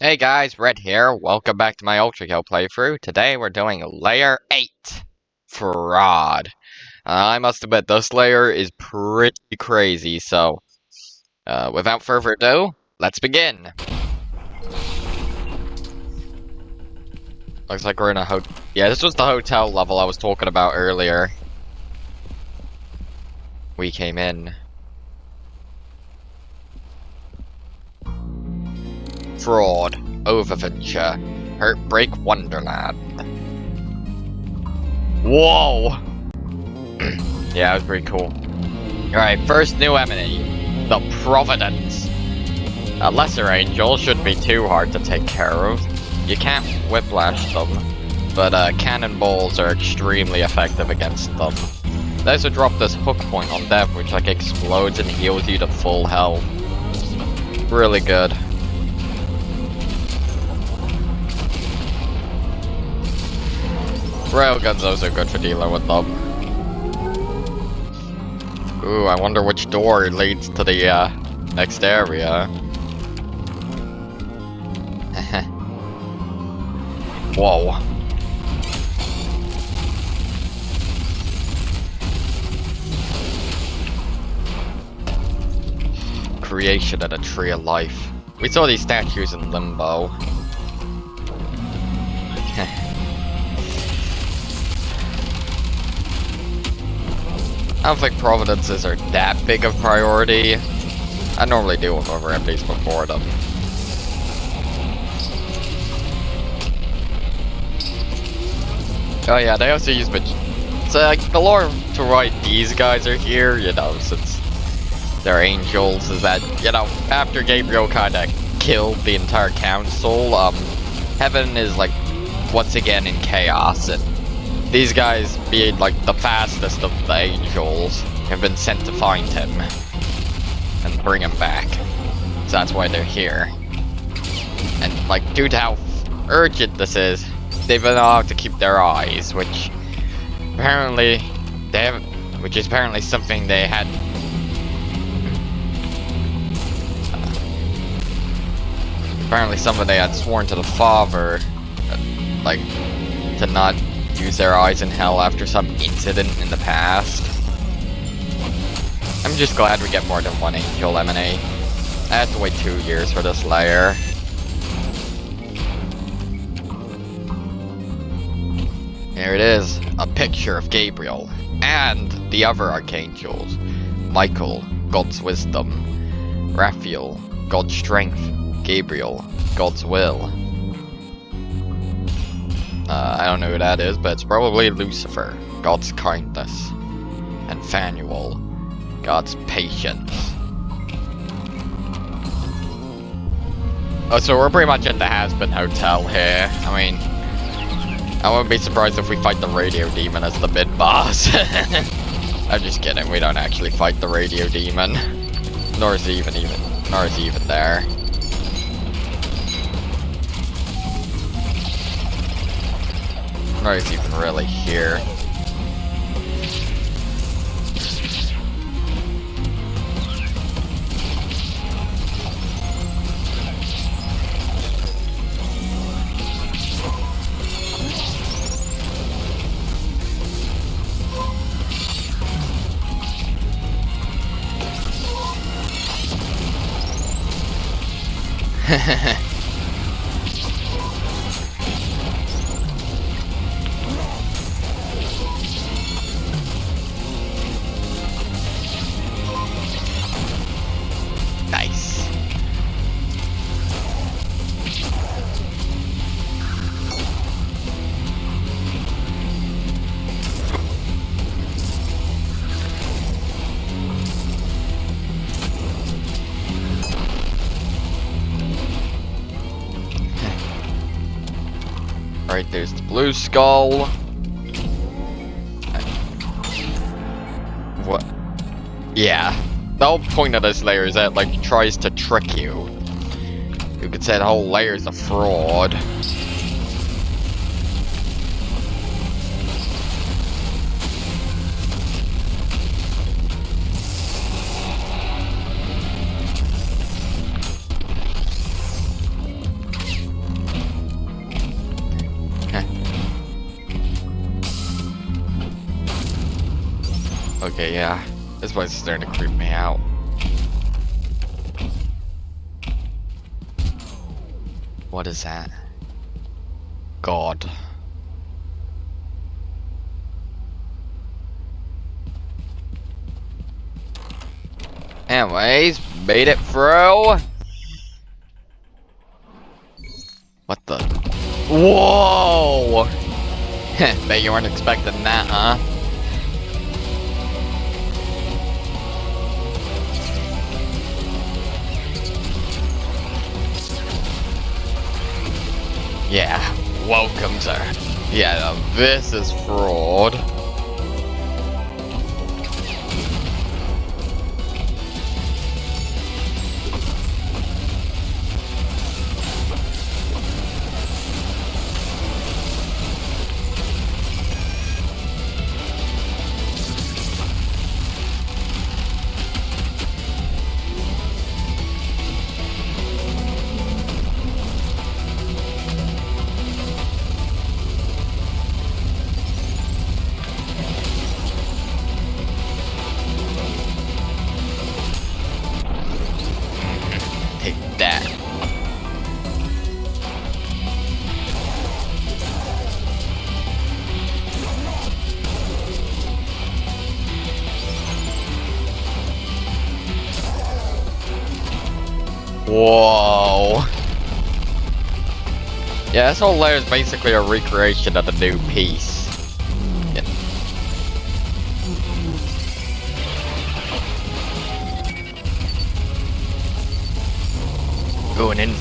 Hey guys, Red here. Welcome back to my Ultrakill playthrough. Today we're doing Layer 8, Fraud. I must admit, this layer is pretty crazy, so without further ado, let's begin. Looks like we're in a hotel. Yeah, this was the hotel level I was talking about earlier. We came in. Fraud, Overventure, Heartbreak Wonderland. Whoa! Yeah, that was pretty cool. Alright, first new enemy, the Providence. A lesser angel shouldn't be too hard to take care of. You can't whiplash them, but cannonballs are extremely effective against them. They also drop this hook point on them, which like explodes and heals you to full health. Really good. Railguns also good for dealing with them. Ooh, I wonder which door leads to the next area. Whoa. Creation and a tree of life. We saw these statues in Limbo. I don't think Providences are that big of a priority. I normally do them over enemies before them. Oh yeah, they also use so like the lore to why these guys are here, you know, since they're angels, is that, you know, after Gabriel kinda killed the entire council, heaven is like once again in chaos, and these guys, being like the fastest of the angels, have been sent to find him and bring him back. So that's why they're here. And like, due to how urgent this is, they've been allowed to keep their eyes, which apparently they haven't, which is apparently something they had. Apparently something they had sworn to the Father, like, to not use their eyes in hell after some incident in the past. I'm just glad we get more than one angel emanate. I had to wait 2 years for this layer. Here it is, a picture of Gabriel and the other archangels. Michael, God's wisdom. Raphael, God's strength. Gabriel, God's will. I don't know who that is, but it's probably Lucifer, God's kindness. And Phanuel, God's patience. Oh, so we're pretty much at the Has-Been Hotel here. I mean, I wouldn't be surprised if we fight the Radio Demon as the mid-boss. I'm just kidding, we don't actually fight the Radio Demon. Nor is he even there. Nor is he even really here. Nice. Right, there's the blue skull. What? Yeah. The whole point of this layer is that, like, it tries to trick you. You could say the whole layer is a fraud. Okay, yeah. This place is starting to creep me out. What is that? God. Anyways, made it through. What the? Whoa! Bet you weren't expecting that, huh? Yeah, welcome to... Yeah, now this is fraud. Take that. Whoa. Yeah, this whole layer is basically a recreation of the new piece. Yeah. Going in.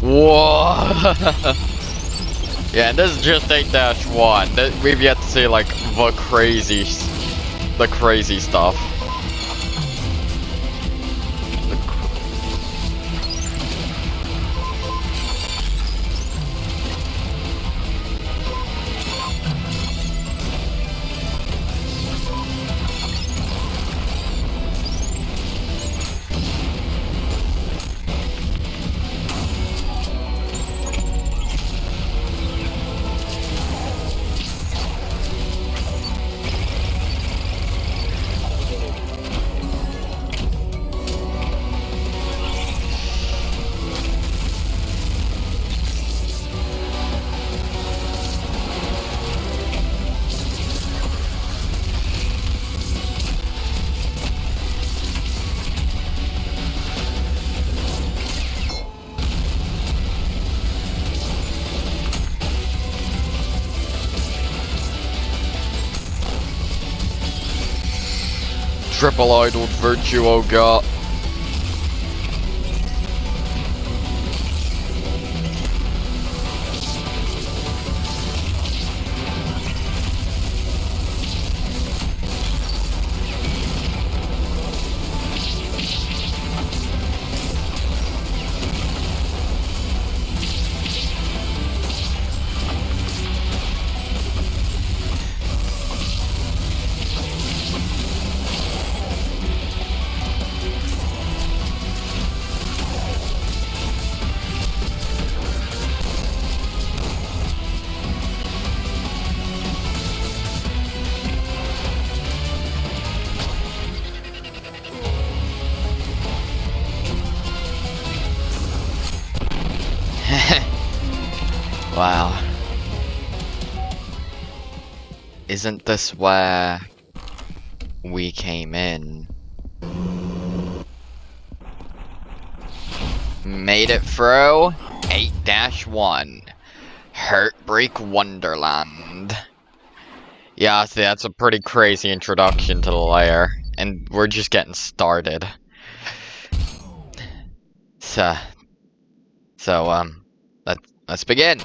Whoa! Yeah, and this is just 8-1. We've yet to see like the crazy stuff. Triple idled Virtuo got. Wow. Isn't this where we came in? Made it through 8-1. Heartbreak Wonderland. Yeah, see, that's a pretty crazy introduction to the layer. And we're just getting started. So let's begin.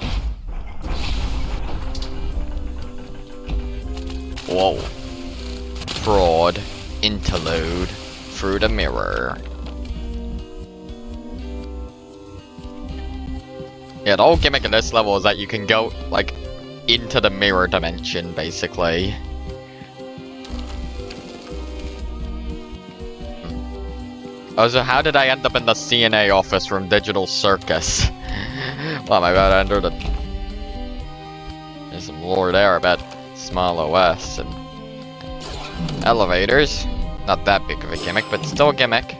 Whoa. Fraud. Interlude. Through the mirror. Yeah, the whole gimmick of this level is that you can go, like, into the mirror dimension, basically. Oh, so how did I end up in the CNA office from Digital Circus? Well, I about to enter the... There's some lore there about small OS and... elevators. Not that big of a gimmick, but still a gimmick.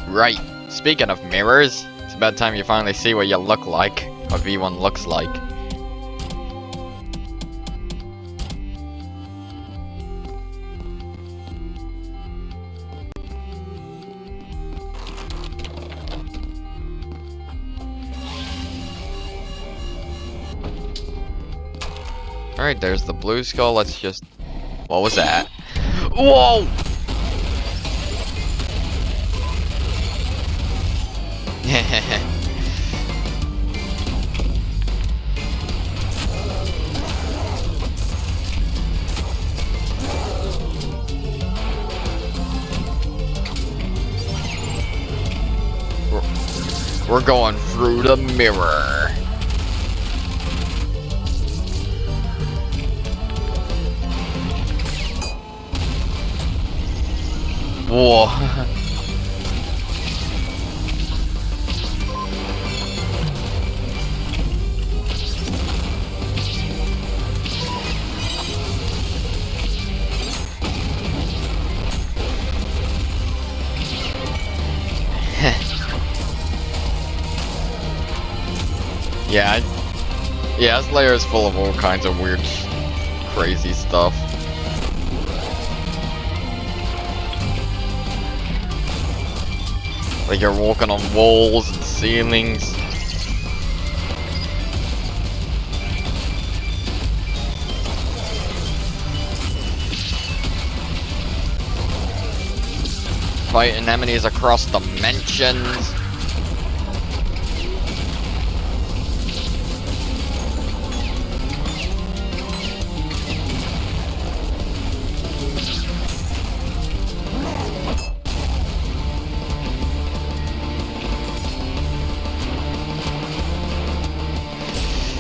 Right. Speaking of mirrors, it's about time you finally see what you look like. What V1 looks like. Alright, there's the blue skull. Let's just... What was that? Whoa! We're going through the mirror. Whoa. Yeah, this layer is full of all kinds of weird, crazy stuff. Like you're walking on walls and ceilings. Fighting enemies across dimensions.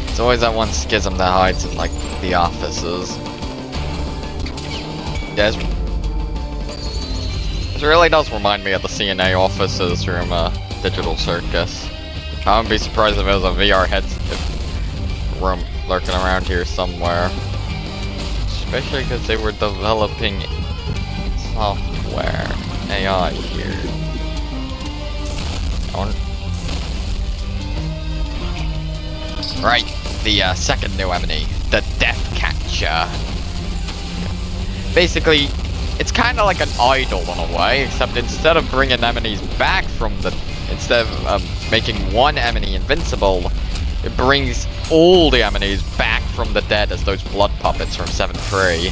It's always that one schism that hides in, like, the offices. Yeah, it really does remind me of the CNA offices from Digital Circus. I wouldn't be surprised if it was a VR headset room lurking around here somewhere. Especially because they were developing software, AI here. Right. The second new enemy, the Death Catcher. Basically, it's kind of like an idol in a way, except instead of bringing enemies back from the... Instead of making one enemy invincible, it brings all the enemies back from the dead as those blood puppets from 7-3.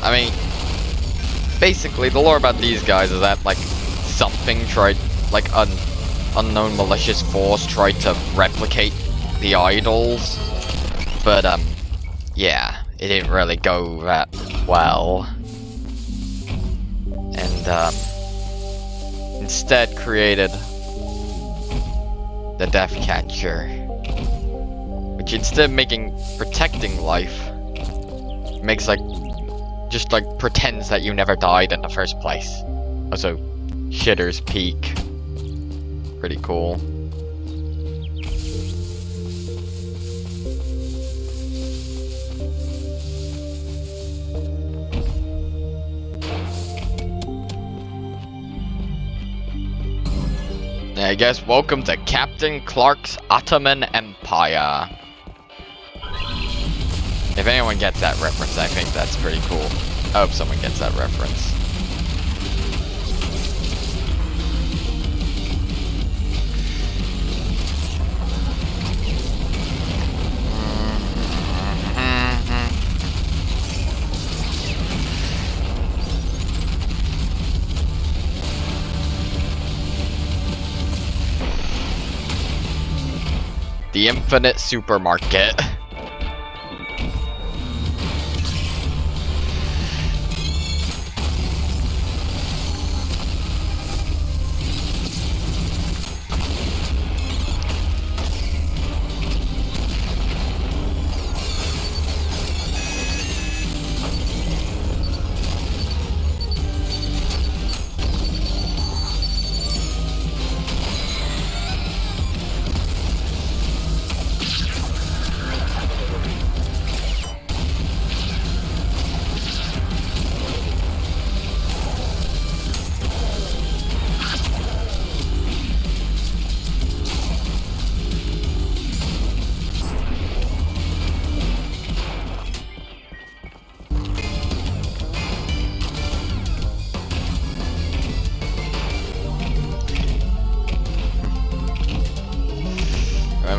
I mean, basically, the lore about these guys is that, like, something tried... Like, unknown malicious force tried to replicate the idols, but yeah, it didn't really go that well, and instead created the Death Catcher, which instead of protecting life, makes just pretends that you never died in the first place. Also, Shitter's Peak. Pretty cool. Yeah, I guess welcome to Captain Clark's Ottoman Empire. If anyone gets that reference, I think that's pretty cool. I hope someone gets that reference. The Infinite Supermarket.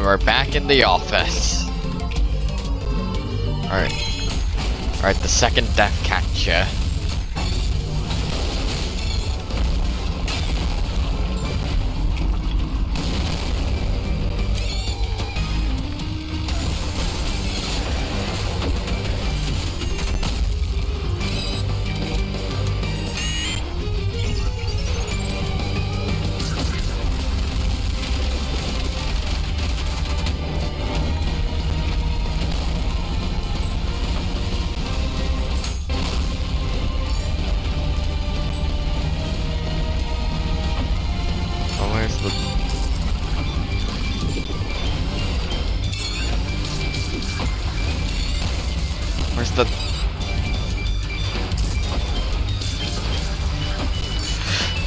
we're back in the office. Alright. Alright, the second death catcher. Where's the...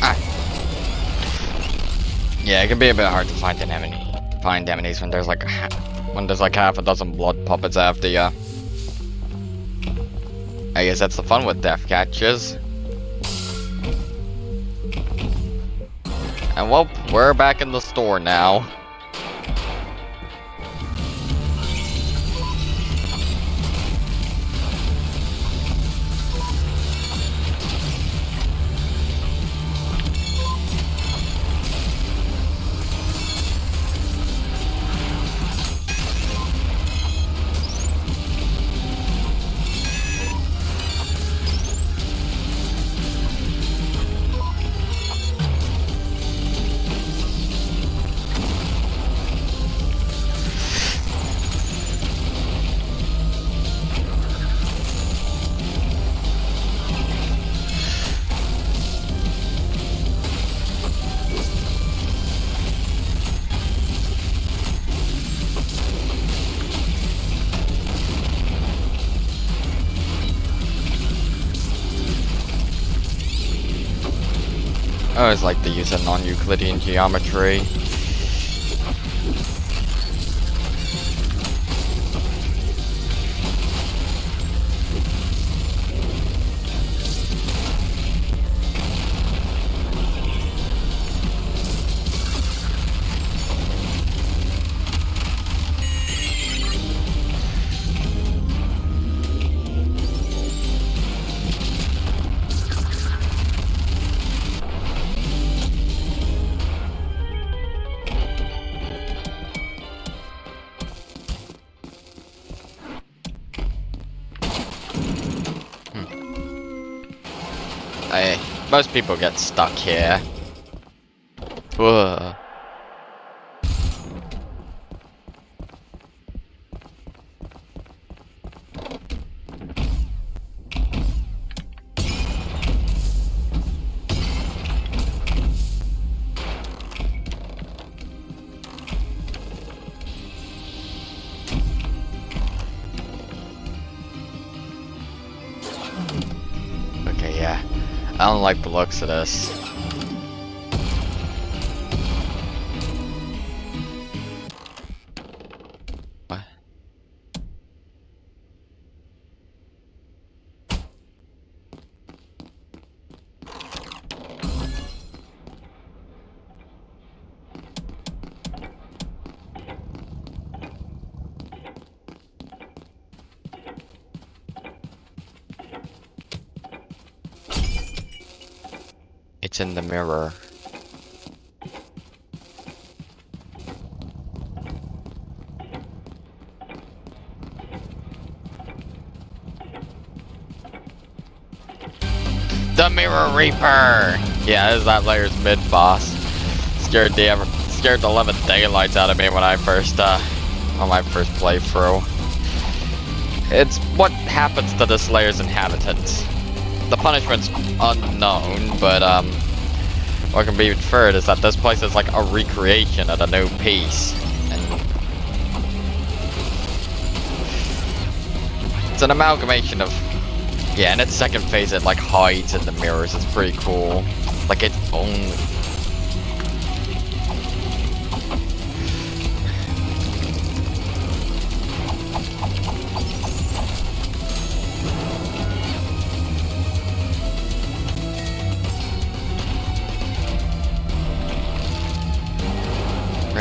Ah. Yeah, it can be a bit hard to find enemies when there's like half a dozen blood puppets after ya. I guess that's the fun with death catches. And well, we're back in the store now. I always like the use of non-Euclidean geometry. Most people get stuck here. Ugh. Okay, yeah. I don't like the looks of this. What? It's in the mirror. The Mirror Reaper! Yeah, this is that layer's mid-boss. Scared the 11th daylights out of me when I first, on my first playthrough. It's what happens to this layer's inhabitants. The punishment's unknown, but what can be inferred is that this place is like a recreation of the new piece. And it's an amalgamation of... Yeah, in its second phase it like hides in the mirrors. It's pretty cool. Like its own...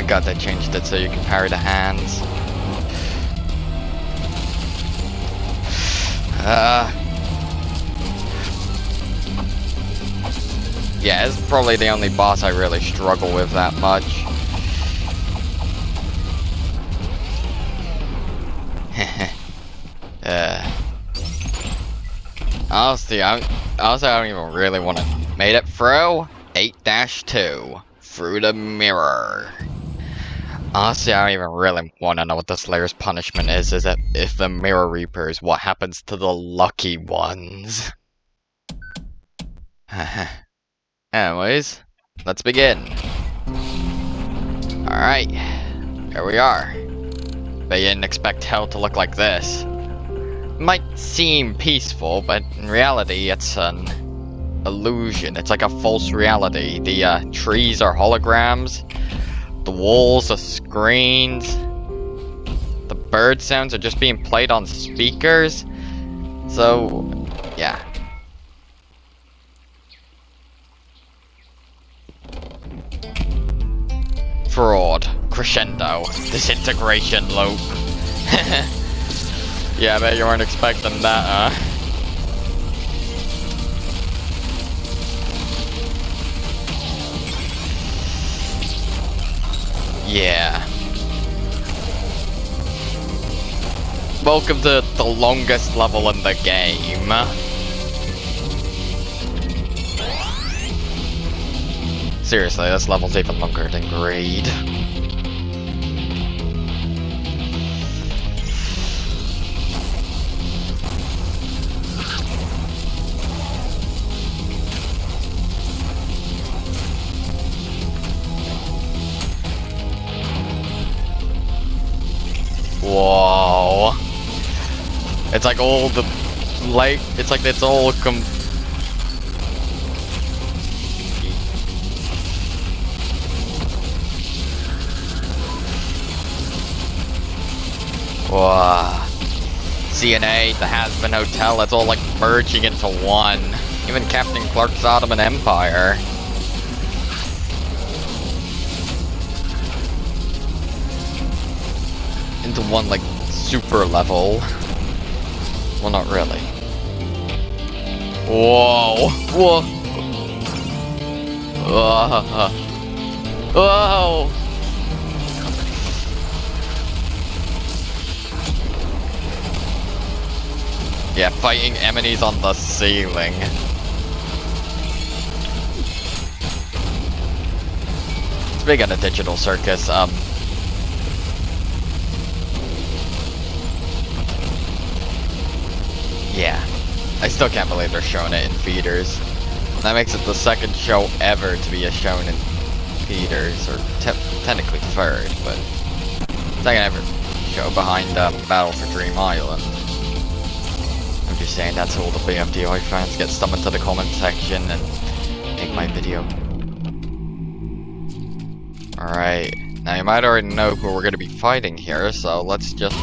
forgot they changed it so you can parry the hands. Yeah, it's probably the only boss I really struggle with that much. Honestly, I don't even really want to. Made it through 8-2 through the mirror. Honestly, I don't even really want to know what the Slayer's punishment is that if the Mirror Reapers, what happens to the lucky ones? Anyways, let's begin. Alright, here we are. But you didn't expect hell to look like this. It might seem peaceful, but in reality it's an illusion. It's like a false reality. The trees are holograms. The walls are screens. The bird sounds are just being played on speakers. So, yeah. Fraud. Crescendo. Disintegration loop. Yeah, I bet you weren't expecting that, huh? Yeah. Welcome to the longest level in the game. Seriously, this level's even longer than Greed. Whoa. It's like all the light, it's like it's all Wow. CNA, the Has-Been Hotel, it's all like merging into one. Even Captain Clark's Ottoman Empire. Into one, like, super level. Well, not really. Whoa! Whoa! Whoa! Yeah, fighting enemies on the ceiling. Speaking of Digital Circus, yeah, I still can't believe they're showing it in theaters. That makes it the second show ever to be shown in theaters, or technically third, but second ever show behind Battle for Dream Island. I'm just saying that's how all the BFDI fans get summoned to the comment section and make my video. Alright, now you might already know who we're going to be fighting here, so let's just...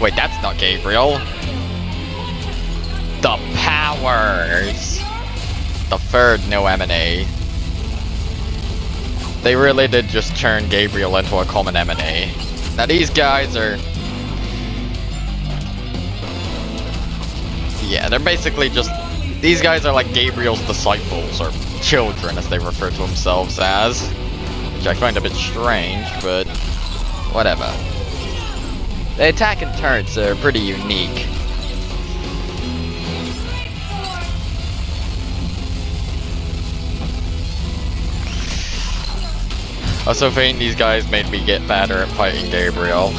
Wait, that's not Gabriel! The Powers! The third new M&A. They really did just turn Gabriel into a common M&A. Now these guys are... Yeah, they're basically just... These guys are like Gabriel's disciples, or children as they refer to themselves as. Which I find a bit strange, but... whatever. The attack and turrets are pretty unique. Also, fighting these guys made me get better at fighting Gabriel.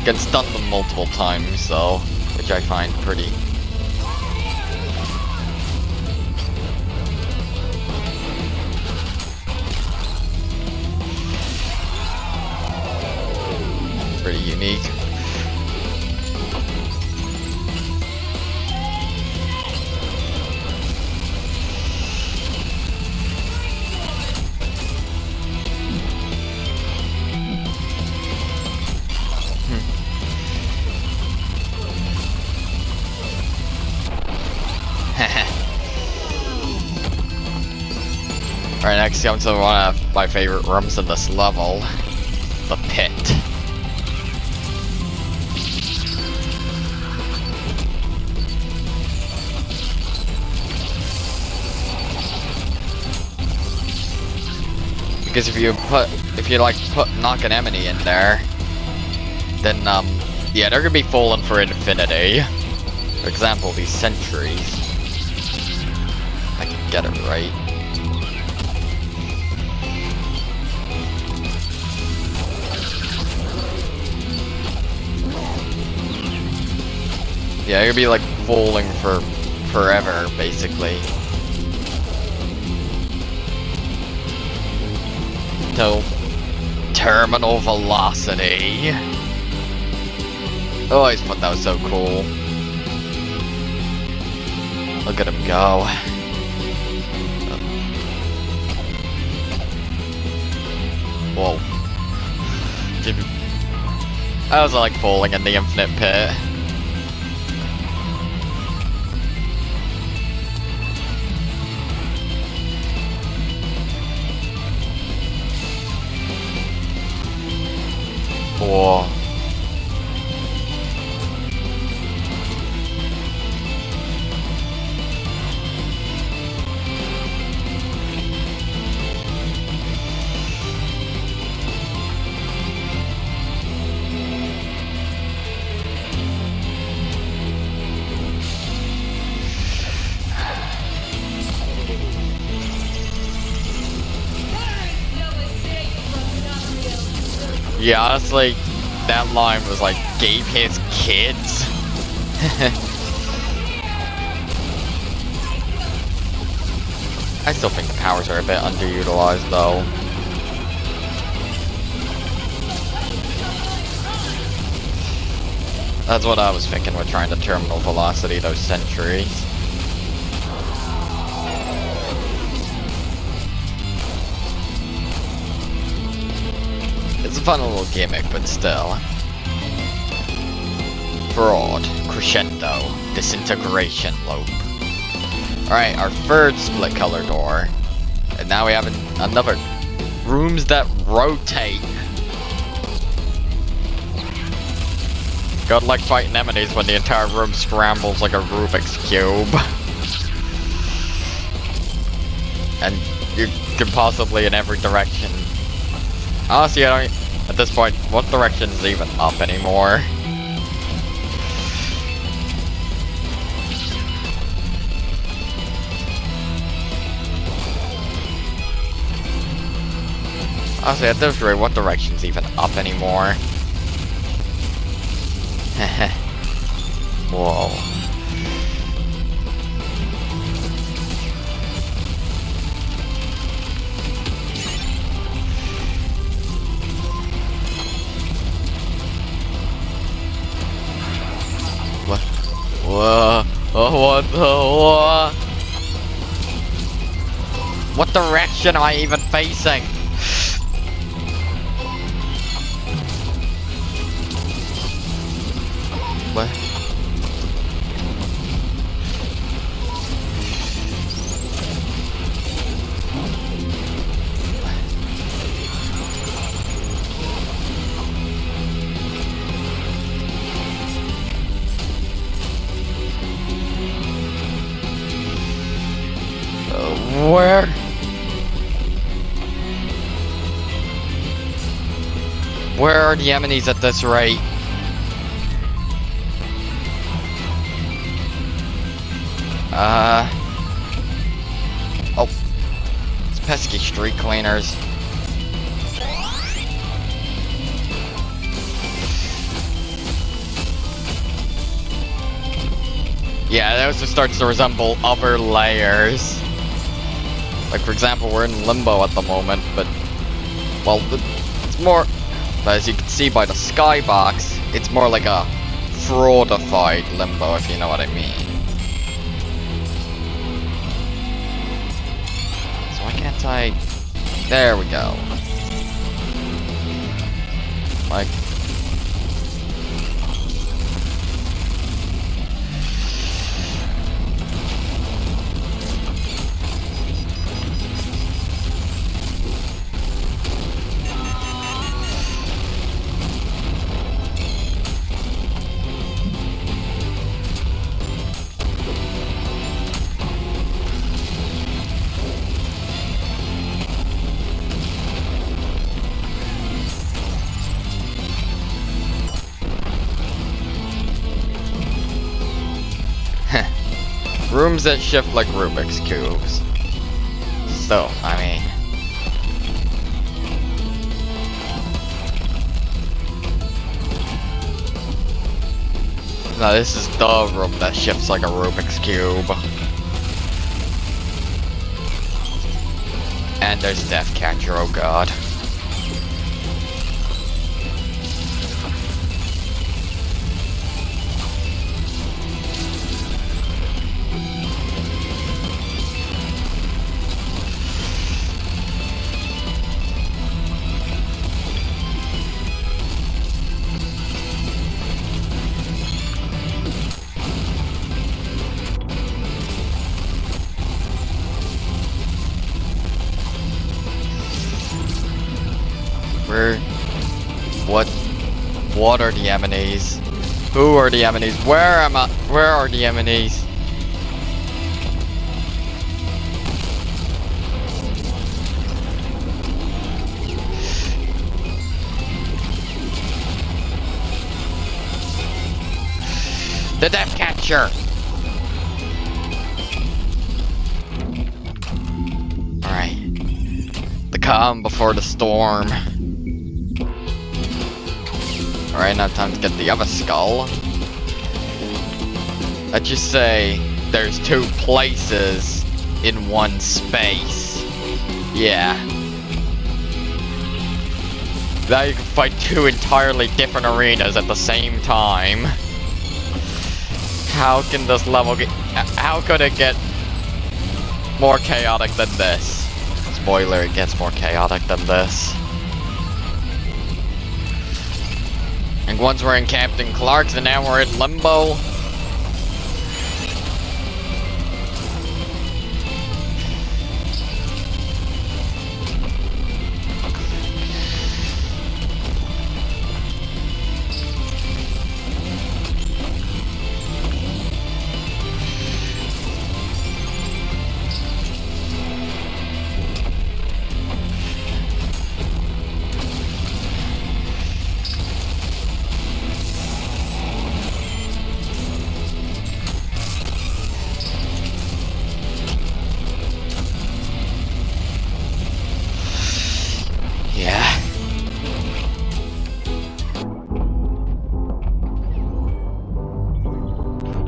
Can stun them multiple times, though, which I find pretty... pretty unique. Alright, next comes to one of my favorite rooms in this level. The pit. Because if you knock an enemy in there, then yeah, they're gonna be falling for infinity. For example, these sentries. I can get it right. Yeah, you're gonna be like falling for forever, basically. Till terminal velocity. Oh, I just thought that was so cool. Look at him go. Whoa. I was like falling in the infinite pit. Whoa. Yeah, honestly, that line was like, gave his kids. I still think the powers are a bit underutilized though. That's what I was thinking with trying to terminal velocity those sentries. It's a fun little gimmick, but still. Fraud, crescendo, disintegration loop. Alright, our third split color door. And now we have another rooms that rotate. God, like fighting enemies when the entire room scrambles like a Rubik's Cube. And you can possibly in every direction. Honestly, I don't. At this point, what direction is even up anymore? Honestly, at this rate, what direction's even up anymore? Whoa. What? Whoa. Oh, what the? What direction am I even facing? What? Where? Where are the enemies at this rate? Oh. It's pesky street cleaners. Yeah, that also starts to resemble other layers. Like, for example, we're in limbo at the moment, but... well, it's more... but as you can see by the skybox, it's more like a fraudified limbo, if you know what I mean. So why can't I... there we go. Like... Rooms that shift like Rubik's Cubes. So, I mean... No, this is the room that shifts like a Rubik's Cube. And there's Death Catcher, oh god. What are the enemies? Who are the enemies? Where are the enemies? The Death Catcher! Alright. The calm before the storm. Alright, now time to get the other skull. Let's just say there's 2 places in one space. Yeah. Now you can fight 2 entirely different arenas at the same time. How can this level get... How could it get more chaotic than this? Spoiler, it gets more chaotic than this. And once we're in Captain Clark's, and now we're in Limbo.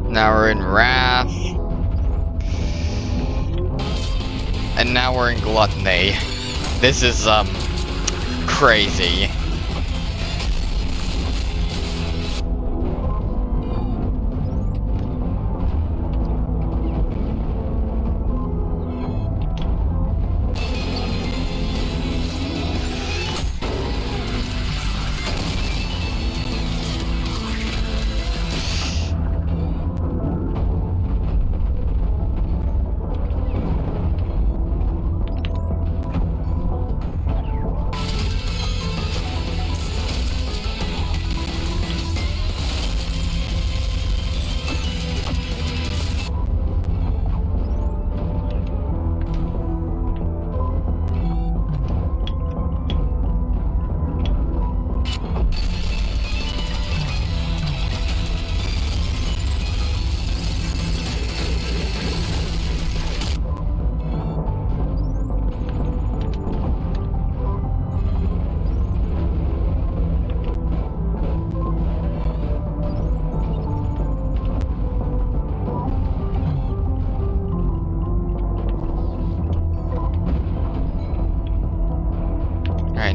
Now we're in Wrath. And now we're in Gluttony. This is, crazy.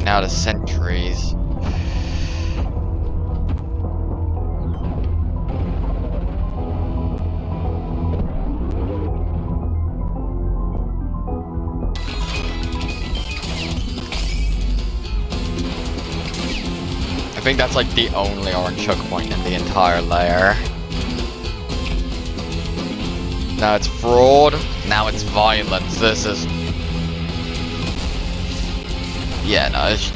Now the sentries. I think that's like the only orange choke point in the entire layer. Now it's fraud, now it's violence. This is... Yeah, no, it's...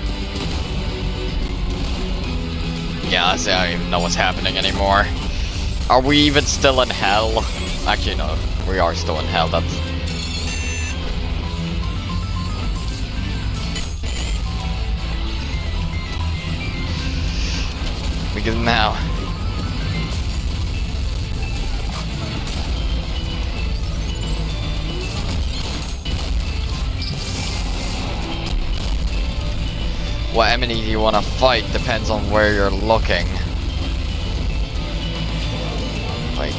Yeah, I don't even know what's happening anymore. Are we even still in hell? Actually, no, we are still in hell, that's... Because now... what enemy you want to fight depends on where you're looking. Like,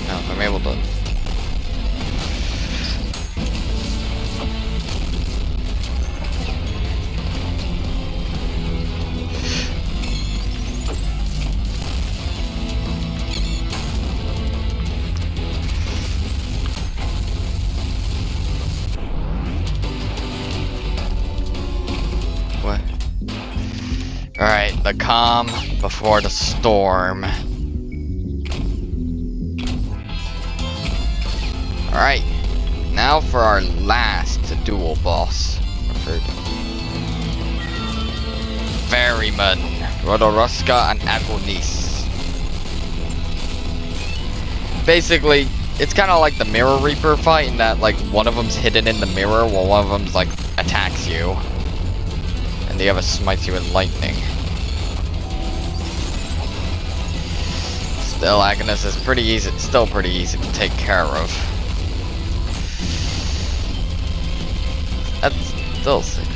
no, I'm able to. Alright, the calm before the storm. Alright, now for our last dual boss. Ferryman, Rodoruska, and Agonis. Basically, it's kind of like the Mirror Reaper fight in that, like, one of them's hidden in the mirror while one of them's, like, attacks you. And the other smites you with lightning. Still, Agonist is pretty easy, still pretty easy to take care of. That's still sick.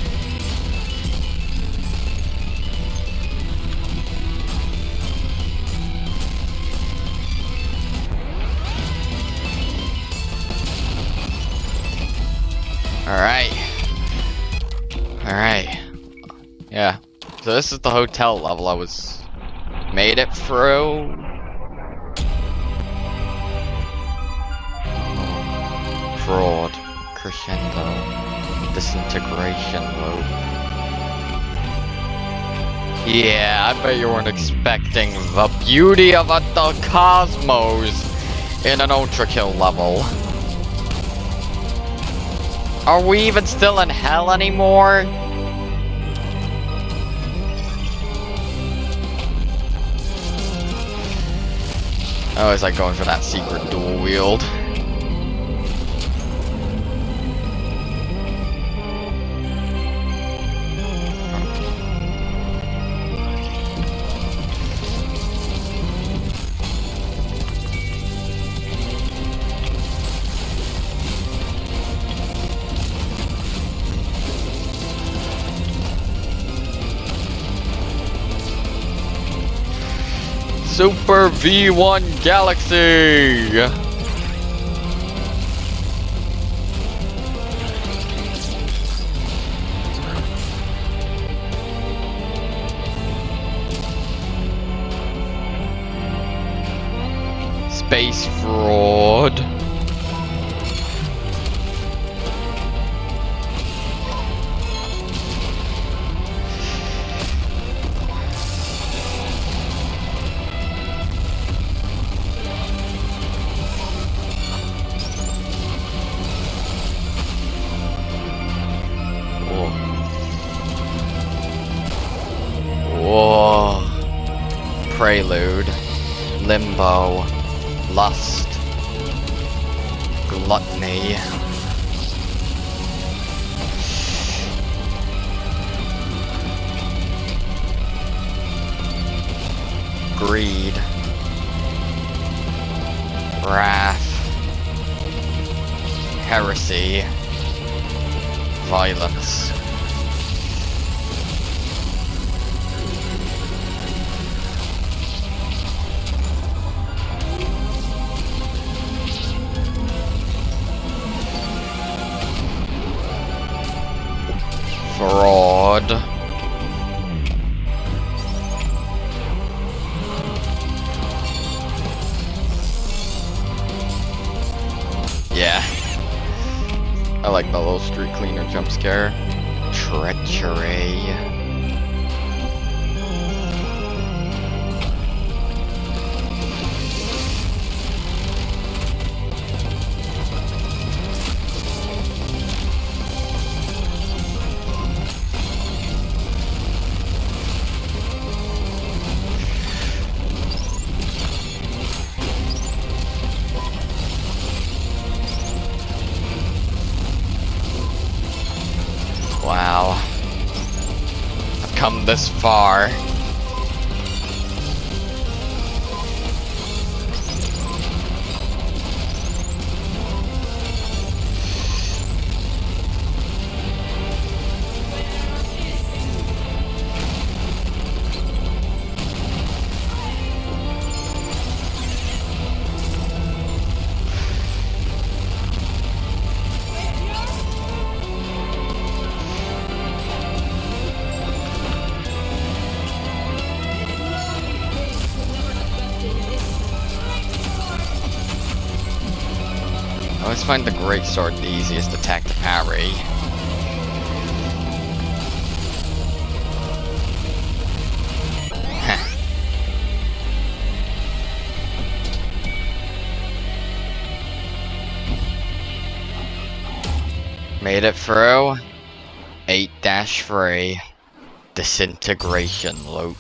Alright. Alright. Yeah. So this is the hotel level I was made it through. Fraud. Crescendo. Disintegration loop. Yeah, I bet you weren't expecting the beauty of the cosmos in an Ultrakill level. Are we even still in hell anymore? Oh, is like going for that secret dual wield? Super V1 Galaxy! Space Fraud. Whoa. Prelude. Limbo. Lust. Gluttony. Greed. Wrath. Heresy. Violence. Fraud. Yeah. I like the little street cleaner jump scare. Treachery. Wow. I've come this far. always find the great sword the easiest attack to parry. Made it through. 8-3. Disintegration loop.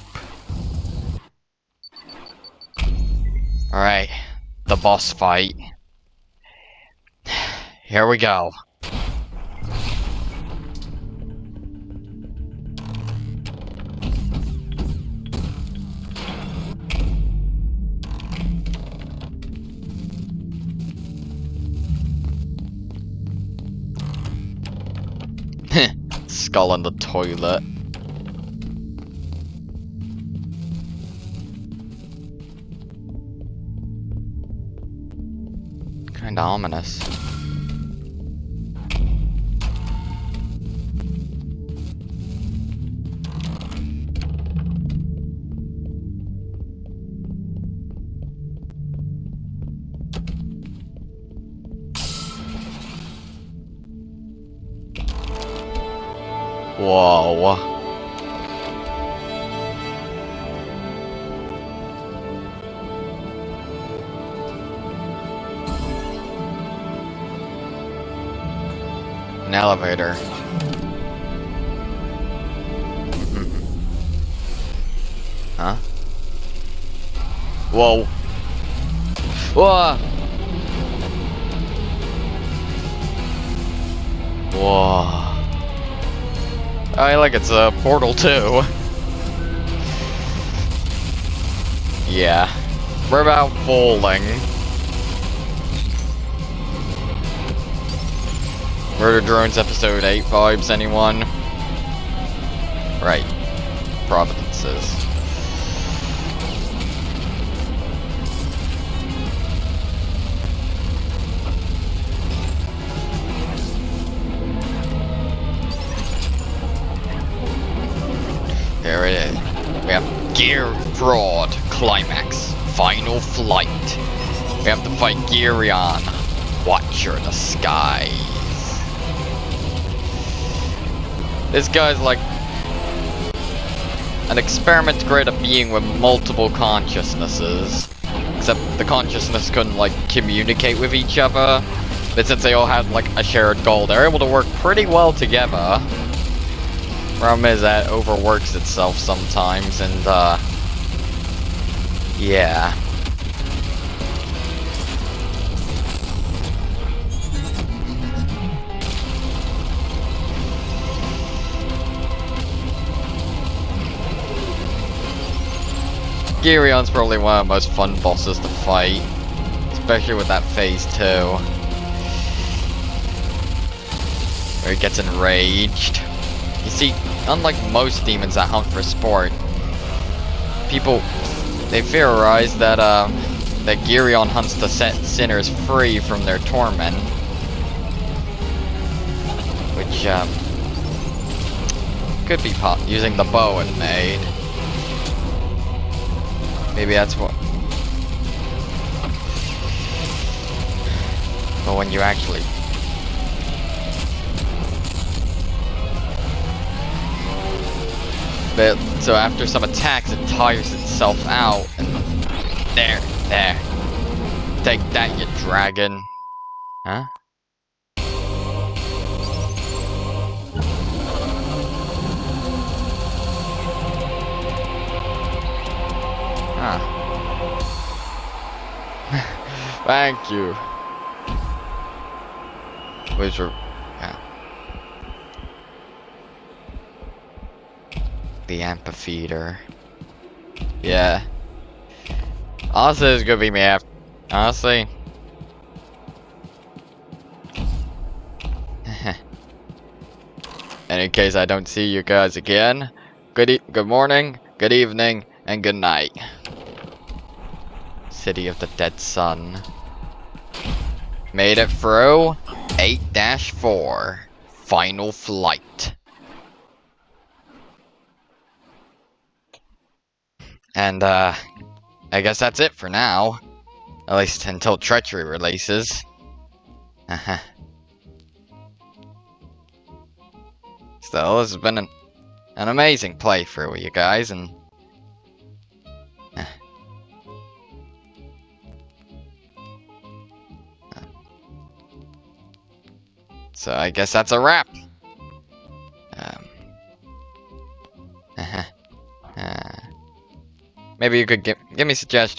Alright. The boss fight. Here we go. Skull in the toilet. Kinda ominous. Whoa. An elevator. Huh? Whoa. Whoa. Whoa. Like it's a Portal 2. Yeah. We're about falling. Murder Drones Episode 8 vibes, anyone? Right. Providences. There it is. We have Gear Fraud Climax Final Flight. We have to fight Gearion, Watcher of the Skies. This guy's like an experiment created a being with multiple consciousnesses. Except the consciousness couldn't like communicate with each other. But since they all had like a shared goal, they're able to work pretty well together. Problem is that it overworks itself sometimes, and yeah. Gearion's probably one of the most fun bosses to fight, especially with that phase 2. Where he gets enraged. You see, unlike most demons that hunt for sport, people, they theorize that, that Gearion hunts to set sinners free from their torment. Which, could be using the bow it made. Maybe that's what... But when you actually... But, so after some attacks, it tires itself out, and there. Take that, you dragon. Huh? Huh. Thank you. Which are... Yeah. The amphitheater. Yeah. Honestly, it's gonna be me after. Honestly. And in case I don't see you guys again, good morning, good evening, and good night. City of the Dead Sun. Made it through. 8-4. Final Flight. And, I guess that's it for now. At least until Treachery releases. Uh-huh. Still, this has been an amazing playthrough with you guys, and so I guess that's a wrap. Um, maybe you could give me suggestions.